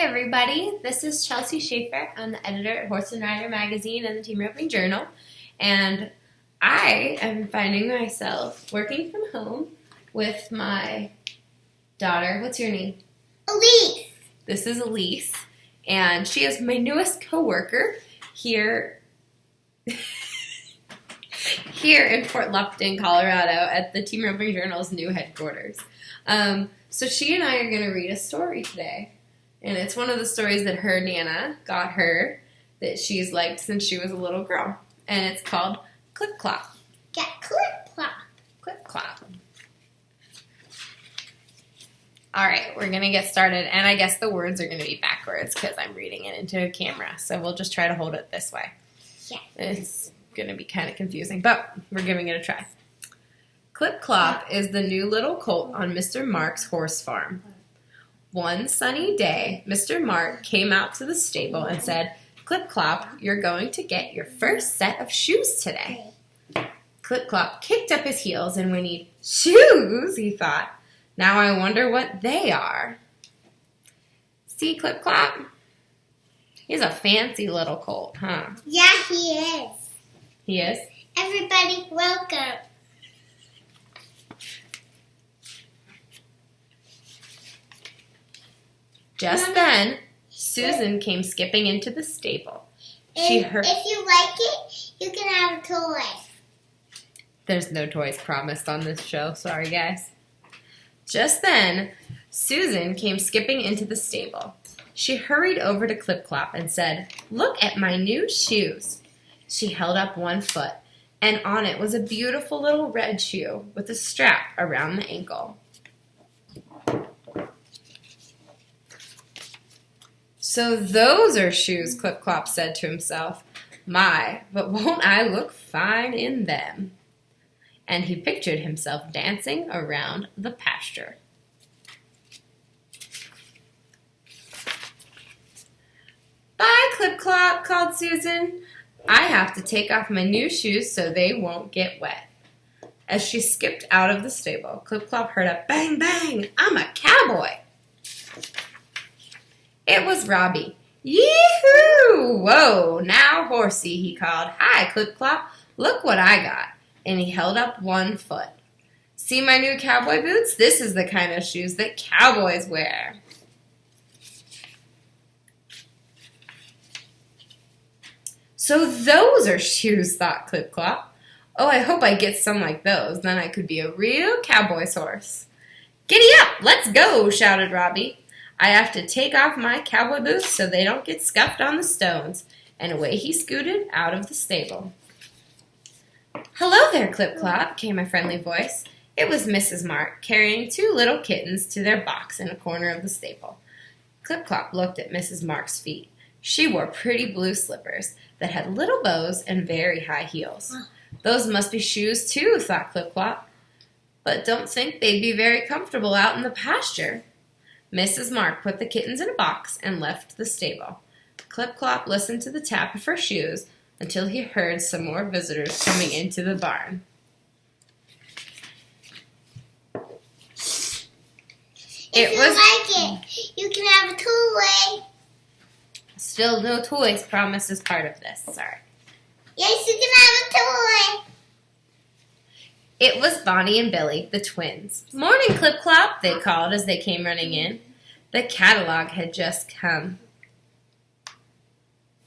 everybody, this is Chelsea Shaffer. I'm the editor at Horse and Rider Magazine and the Team Roping Journal, and I am finding myself working from home with my daughter. What's your name? Elise. This is Elise, and she is my newest co-worker here in Fort Lupton, Colorado, at the Team Roping Journal's new headquarters. So she and I are going to read a story today. And it's one of the stories that her Nana got her that she's liked since she was a little girl. And it's called Clop. Yeah, Clop. Clop. All right, we're going to get started. And I guess the words are going to be backwards because I'm reading it into a camera. So we'll just try to hold it this way. Yeah. It's going to be kind of confusing, but we're giving it a try. Clop is the new little colt on Mr. Mark's horse farm. One sunny day, Mr. Mark came out to the stable and said, Clop, you're going to get your first set of shoes today. Clop kicked up his heels and whinnied, Shoes, he thought. Now I wonder what they are. See, Clop? He's a fancy little colt, huh? Yeah, he is. He is? Everybody, welcome. Just then, Susan came skipping into the stable. If you like it, you can have a toy. There's no toys promised on this show. Sorry, guys. Just then, Susan came skipping into the stable. She hurried over to Clop and said, Look at my new shoes. She held up one foot, and on it was a beautiful little red shoe with a strap around the ankle. So those are shoes, Clop said to himself. My, but won't I look fine in them? And he pictured himself dancing around the pasture. Bye, Clop, called Susan. I have to take off my new shoes so they won't get wet. As she skipped out of the stable, Clop heard a bang, bang. I'm a cowboy. It was Robbie. Yee-hoo! Whoa, now horsey, he called. Hi, Clop. Look what I got. And he held up one foot. See my new cowboy boots? This is the kind of shoes that cowboys wear. So those are shoes, thought Clop. Oh, I hope I get some like those. Then I could be a real cowboy's horse. Giddy up, let's go, shouted Robbie. I have to take off my cowboy boots so they don't get scuffed on the stones. And away he scooted out of the stable. Hello there, Clop, came a friendly voice. It was Mrs. Mark, carrying two little kittens to their box in a corner of the stable. Clop looked at Mrs. Mark's feet. She wore pretty blue slippers that had little bows and very high heels. Those must be shoes, too, thought Clop. But don't think they'd be very comfortable out in the pasture. Mrs. Mark put the kittens in a box and left the stable. Clop listened to the tap of her shoes until he heard some more visitors coming into the barn. If you like it, you can have a toy. Still no toys promised as part of this. Sorry. Yes, you can have a toy. It was Bonnie and Billy, the twins. Morning, Clop, they called as they came running in. The catalog had just come.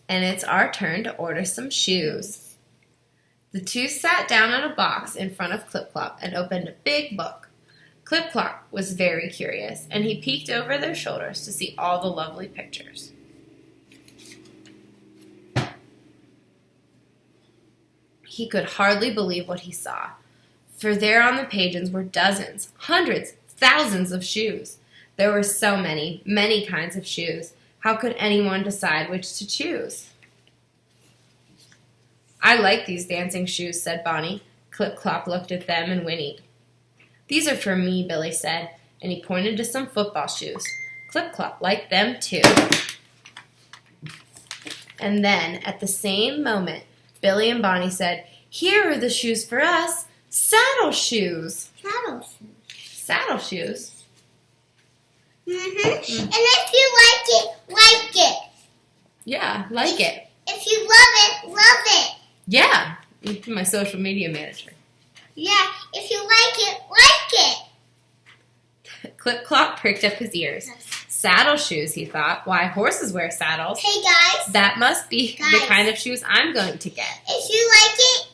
And it's our turn to order some shoes. The two sat down on a box in front of Clop and opened a big book. Clop was very curious, and he peeked over their shoulders to see all the lovely pictures. He could hardly believe what he saw. For there on the pages were dozens, hundreds, thousands of shoes. There were so many, many kinds of shoes. How could anyone decide which to choose? I like these dancing shoes, said Bonnie. Clop looked at them and whinnied. These are for me, Billy said, and he pointed to some football shoes. Clop liked them too. And then, at the same moment, Billy and Bonnie said, Here are the shoes for us. Saddle shoes. Saddle shoes. Saddle shoes? And if you like it, Yeah, like it. If you love it. Yeah, you're my social media manager. Yeah, if you like it. Clip Clop pricked up his ears. Saddle shoes, he thought. Why, horses wear saddles. Hey, guys. That must be the kind of shoes I'm going to get. If you like it,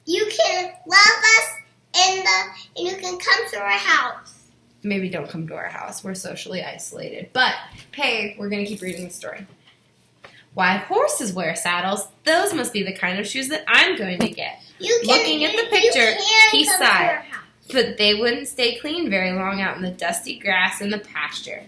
you can love us and you can come to our house. Maybe don't come to our house. We're socially isolated. But, hey, we're going to keep reading the story. Why, horses wear saddles. Those must be the kind of shoes that I'm going to get. Looking at the picture, he sighed. But they wouldn't stay clean very long out in the dusty grass in the pasture.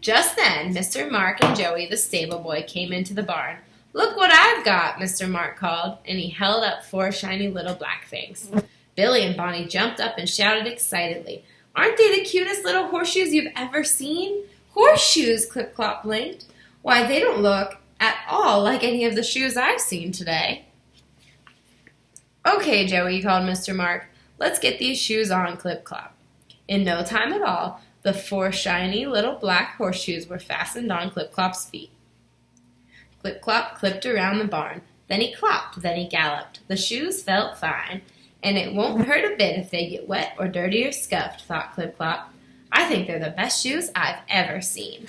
Just then, Mr. Mark and Joey, the stable boy, came into the barn. Look what I've got, Mr. Mark called, and he held up 4 shiny little black things. Billy and Bonnie jumped up and shouted excitedly, Aren't they the cutest little horseshoes you've ever seen? Horseshoes, Clip Clop blinked. Why, they don't look at all like any of the shoes I've seen today. Okay, Joey, called Mr. Mark. Let's get these shoes on, Clip Clop. In no time at all, the 4 shiny little black horseshoes were fastened on Clip Clop's feet. Clip Clop clipped around the barn. Then he clopped, then he galloped. The shoes felt fine, and it won't hurt a bit if they get wet or dirty or scuffed, thought Clip Clop. I think they're the best shoes I've ever seen.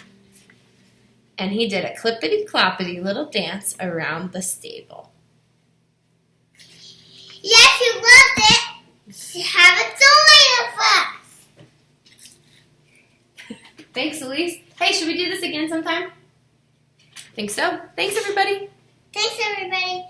And he did a clippity-cloppity little dance around the stable. Yes, you loved it. Have a toy of us. Thanks, Elise. Hey, should we do this again sometime? Think so. Thanks, everybody. Thanks, everybody.